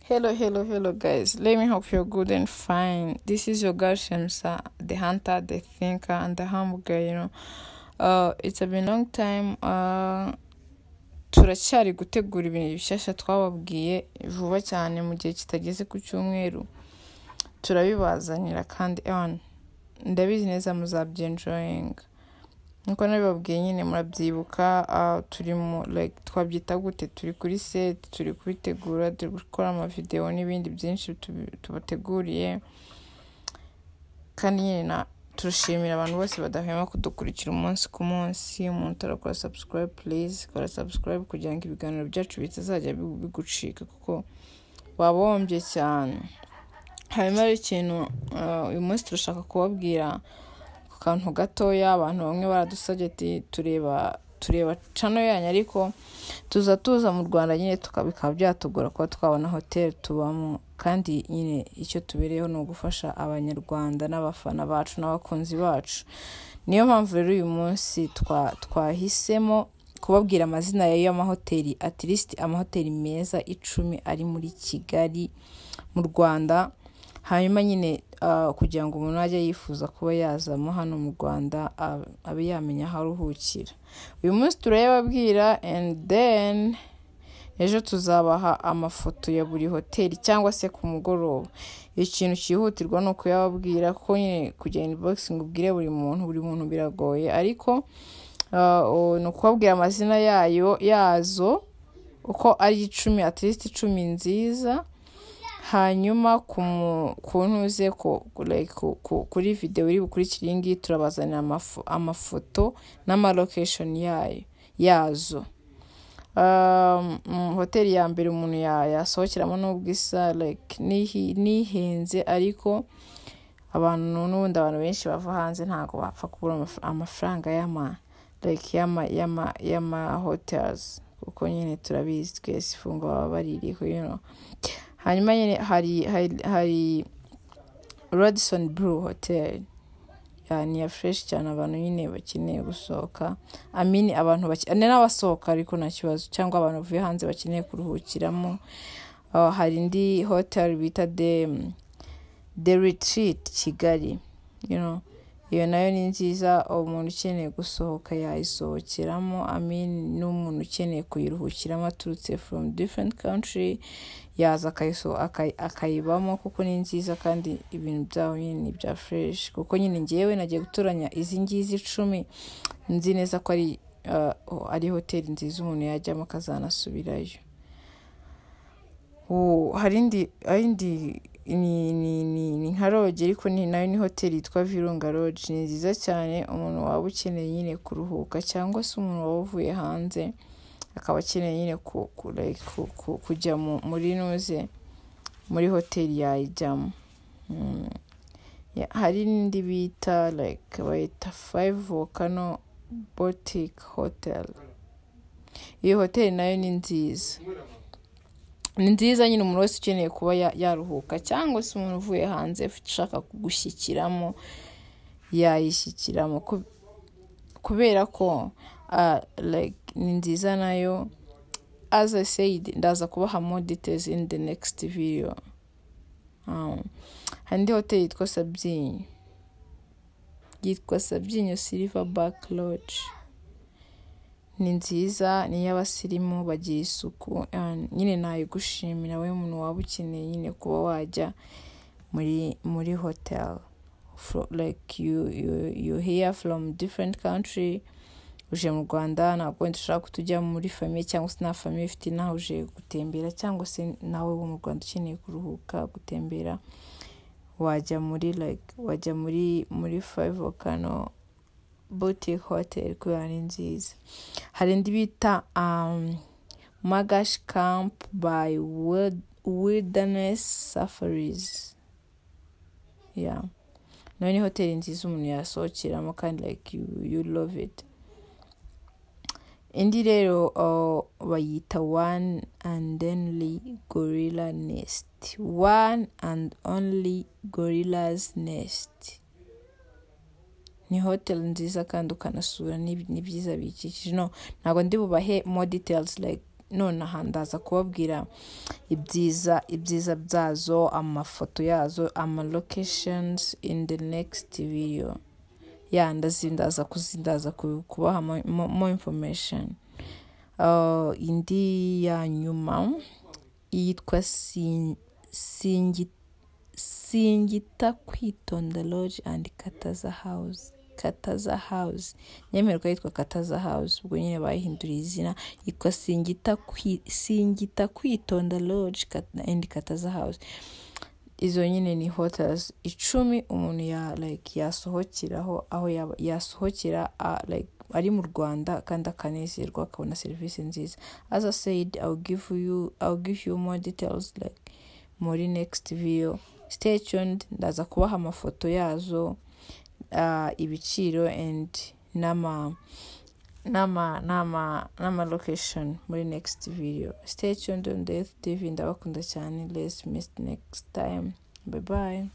Hello, guys. Let me hope you're good and fine. This is your girl Shamsa, the hunter, the thinker, and the humble girl. It's been a long time. Turacyari gutegura ibintu bishyashya twababwiye vuba cyane mu gihe kitageze ku cyumweru. Turabibazanira kandi ndabizi neza muzabyenjoying. Nkuko nabibabwiye nyine murabyibuka turimo twabyita gute, turi kuri set, turi kubitegura, turi gukora ama video n'ibindi byinshi tubateguriye. Kandi nyine turashimira abantu bose badahwema kudukurikira umunsi ku munsi. Umuntu utarakora subscribe, please kora subscribe kugira ngo ibiganiro byacu bitazajya bigucika kuko wabombye cyane. Hanyuma ikintu uyu munsi turashaka kubabwira kantu gatoya. Abantu bamwe baradusabye ati tureba channel yanyu, ariko tuza mu Rwanda nyine tukabikaba byatugora kuba twabona hotel tubamo, kandi nyine icyo tubereyeho no gufasha abanyarwanda n'abafana bacu n'abakunzi bacu. Niyo mpamvu rero uyu munsi twahisemo kubabwira amazina y'amahoteli, at least amahoteli meza 10 ari muri Kigali mu Rwanda. Hanyuma nyine kugira ngo umuntu ajye yifuza kuba yazamo hano mu Rwanda abe yamenya aho aruhukira. Uyu munsi turayababwira, and then ejo tuzabaha amafoto ya buri hoteli cyangwa se ku mugoroba. Ikintu cyihutirwa no kuyababwira kuko nyine kujya inbox ngo ubwire buri muntu biragoye, ariko no kubabwira amazina yazo uko ari 10, at least 10 nziza. Hanyuma kuntuze kuri video iri bukurikira ingi turabazanira amafoto n'ama location yazo. Hoteli ya mbere umuntu yasohokeramo n'ubwo isa nihenze, ariko abantu benshi bava hanze ntago bapfa kubura amafaranga y'ama hotels, kuko nyine turabizi twese ifungo baba baririho, Hanyuma nyine hari Radisson Blu Hotel. Ni ya fresh cyane, abantu nyine bakeneye gusohoka. Abantu n'abasohoka ariko nta kibazo, cyangwa abantu bavuye hanze bakeneye kuruhukiramo. Hari indi hotel bita The Retreat Kigali. Iyo nayo ni nziza, umuntu ukeneye gusohoka yayisohokeramo. N'umuntu ukeneye kuyiruhukiramo aturutse from different country yaza akayibamo, kuko ni nziza kandi ibintu byaho nyine ni bya fresh. Kuko nyine ngewe nagiye gutoranya izi ngizi 10, nzi neza ko ari hoteli nziza umuntu yajyamo akazanasubirayo. Hari indi ni nka Lodge, ariko nayo ni hoteli yitwa Virunga Lodge. Ni nziza cyane, umuntu waba ukeneye nyine kuruhuka, cyangwa se umuntu waba uvuye hanze akaba akeneye nyine kujya muri hoteli yayijyamo. Hari n'indi bita bayita 5 Volcano Boutique Hotel. Iyo hoteli nayo ni nziza. Ni nziza nyine umuntu wese ukeneye kuba yaruhuka, cyangwa se umuntu uvuye hanze ushaka kugushyikiramo yayishyikiramo, kubera ko ni nziza nayo. As I said, ndaza kubaha more details in the next video. Handi hotel yitwa Sabyinyo Silverback Lodge. Ni nziza, ni y'abasirimu bagira isuku. Nyine nayigushimira we umuntu waba ukeneye nyine kuba wajya muri hotel. You hear from different country, uje mu Rwanda ntabwo wenda ushaka kutujya muri famille, cyangwa se na famille ifite naho uje gutembera, cyangwa se nawe wo mu Rwanda ukeneye kuruhuka gutembera, wajya muri 5 Volcano Boutique Hotel kuko ni nziza. Hari indi bita Magash Camp by Wilderness Safaris. Nayo ni hoteli nziza umuntu yasohokeramo kandi you love it. Indi rero bayita One and Only Gorilla Nest. One and Only Gorilla's Nest. Ni hotel nziza kandi ukanasura ni byiza bikikije. Ntago ndi bubahe more details nonaha ndaza kubabwira ibyiza byazo, amafoto yazo, locations in the next video. Ndaza kubaha more information. Indi ya nyuma yitwa Singita Kwitonda Lodge and Kataza House. Nyemerwa yitwa Kataza House, ubwo nyine bayihinduriye izina, yitwa Singita Kwitonda Lodge and Kataza House. Izo nyine ni hotels 10 umuntu yasohokeraho, aho yasohokera ari mu Rwanda kandi akanezerwa, akabona serivisi nziza. As I said, I'll give you more details muri next video. Stay tuned. Ndaza kubaha amafoto yazo, ibiciro and nama location muri next video. Stay tuned on Death TV. Ndabakunda cyane. Let's meet next time. Bye bye.